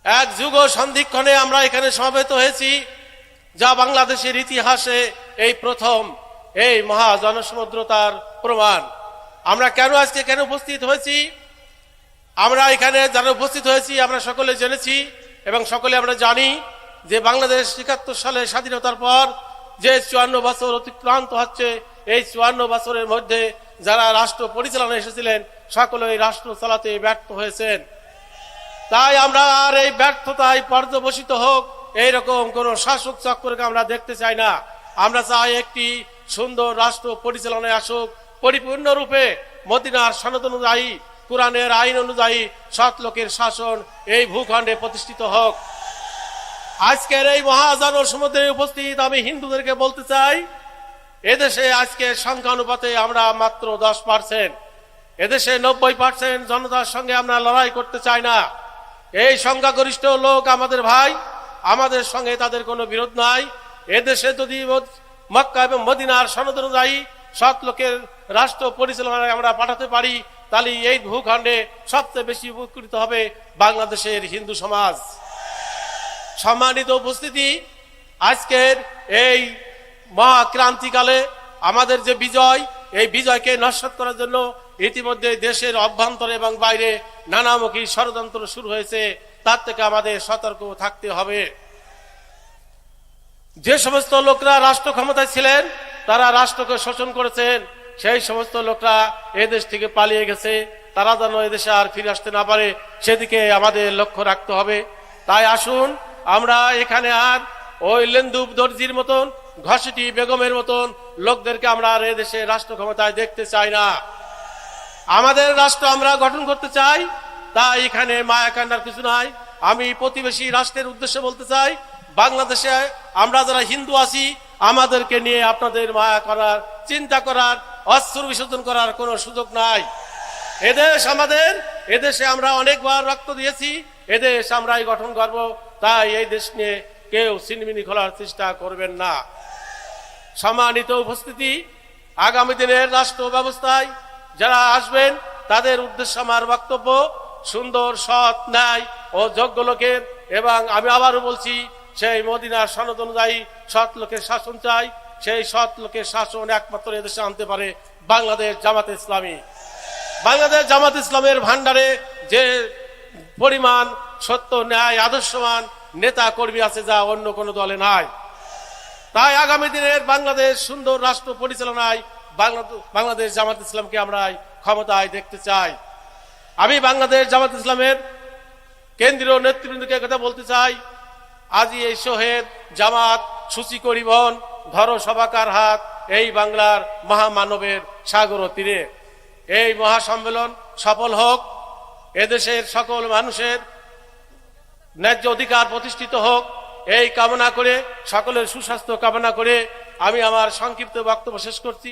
এক যুগ সন্ধিক্ষণে আমরা এখানে সমবেত হয়েছি, যা বাংলাদেশের ইতিহাসে এই প্রথম এই মহা জনসমুদ্রতার প্রমাণ। আমরা কেন উপস্থিত হয়েছি? আমরা এখানে যারা উপস্থিত হয়েছি আমরা সকলে জেনেছি এবং সকলে আমরা জানি যে বাংলাদেশ ৭১ সালে স্বাধীনতার পর যে ৫৪ বছর অতিক্রান্ত হচ্ছে, এই ৫৪ বছরের মধ্যে যারা রাষ্ট্র পরিচালনা এসেছিলেন সকলে এই রাষ্ট্র চালাতে ব্যর্থ হয়েছেন। তাই আমরা আর এই ব্যর্থতায় পর্যবসিত হোক এইরকম কোন শাসক চক্রকে আমরা দেখতে চাই না। আমরা চাই একটি সুন্দর রাষ্ট্র পরিচালনায় আসুক, পরিপূর্ণরূপে মদিনার সনদ অনুযায়ী, কোরআনের আইন অনুযায়ী সৎ লোকের শাসন এই ভূখণ্ডে প্রতিষ্ঠিত হোক। আজকের এই মহাজন সমুদ্রে উপস্থিত আমি হিন্দুদেরকে বলতে চাই, এদেশে আজকে সংখ্যানুপাতে আমরা মাত্র 10%, এদেশে 90% জনতার সঙ্গে আমরা লড়াই করতে চাই না। এই সংখ্যাগরিষ্ঠ লোক আমাদের ভাই, আমাদের সঙ্গে তাদের কোনো বিরোধ নাই। এদেশে যদি মক্কা এবং মদিনার সনদ অনুযায়ী সৎ লোকের রাষ্ট্র পরিচালনায় আমরা পাঠাতে পারি, তাহলে এই ভূখণ্ডে সবচেয়ে বেশি উপকৃত হবে বাংলাদেশের হিন্দু সমাজ। সম্মানিত উপস্থিতি, আজকের এই মহাক্রান্তিকালে আমাদের যে বিজয়, এই বিজয়কে নস্যাৎ করার জন্য ইতিমধ্যে দেশের অভ্যন্তরে এবং বাইরে নানামুখী ষড়যন্ত্র শুরু হয়েছে। তার থেকে আমাদের সতর্ক থাকতে হবে। যে সমস্ত লোকরা রাষ্ট্র ক্ষমতায় ছিলেন তারা রাষ্ট্রকে শোষণ করেছেন, সেই সমস্ত লোকরা এদেশ থেকে পালিয়ে গেছে। তারা যেন এদেশে আর ফিরে আসতে না পারে সেদিকে আমাদের লক্ষ্য রাখতে হবে। তাই আসুন আমরা এখানে আর ওই লেন্দুব দর্জির মতন, ঘসিটি বেগমের মতন লোকদেরকে আমরা আর এদেশে রাষ্ট্র ক্ষমতায় দেখতে চাই না। আমাদের রাষ্ট্র আমরা গঠন করতে চাই। তাই এখানে মায়া কান্নার কিছু নাই। আমি প্রতিবেশী রাষ্ট্রের উদ্দেশ্যে বলতে চাই, বাংলাদেশে আমরা যারা হিন্দু আছি আমাদেরকে নিয়ে আপনাদের মায়া করার, চিন্তা করার, অস্ত্র বিসর্জন করার কোনো সুযোগ নাই। এদেশ আমাদের, এদেশে আমরা অনেকবার রক্ত দিয়েছি, এদেশ আমরাই গঠন করব। তাই এই দেশ নিয়ে কেউ ছিনিমিনি খোলার চেষ্টা করবেন না। সম্মানিত উপস্থিতি, আগামী দিনের রাষ্ট্র ব্যবস্থায় যারা আসবেন তাদের উদ্দেশ্যে আমার বক্তব্য সুন্দর, সৎ, ন্যায় ও যোগ্য লোকের, এবং আমি আবারও বলছি সেই মদিনার সনদ অনুযায়ী সৎ লোকের শাসন চাই। সেই সৎ লোকের শাসন একমাত্র এদেশে আনতে পারে বাংলাদেশ জামাত ইসলামী। বাংলাদেশ জামাত ইসলামের ভান্ডারে যে পরিমাণ সত্য, ন্যায়, আদর্শবান নেতা কর্মী আছে যা অন্য কোনো দলে নাই। তাই আগামী দিনের বাংলাদেশ সুন্দর রাষ্ট্র পরিচালনায় বাংলাদেশ জামাত ইসলামকে আমরা ক্ষমতায় দেখতে চাই। আমি বাংলাদেশ জামাত ইসলামের কেন্দ্রীয় নেতৃবৃন্দকে কথা বলতে চাই, আজই এই শহীদ জামাত সূচি করিবন ধরো সবাকার হাত, এই বাংলার মহামানবের সাগর তীরে এই মহাসম্মেলন সফল হোক। এদেশের সকল মানুষের ন্যায্য অধিকার প্রতিষ্ঠিত হোক এই কামনা করে, সকলের সুস্বাস্থ্য কামনা করে আমি আমার সংক্ষিপ্ত বক্তব্য শেষ করছি।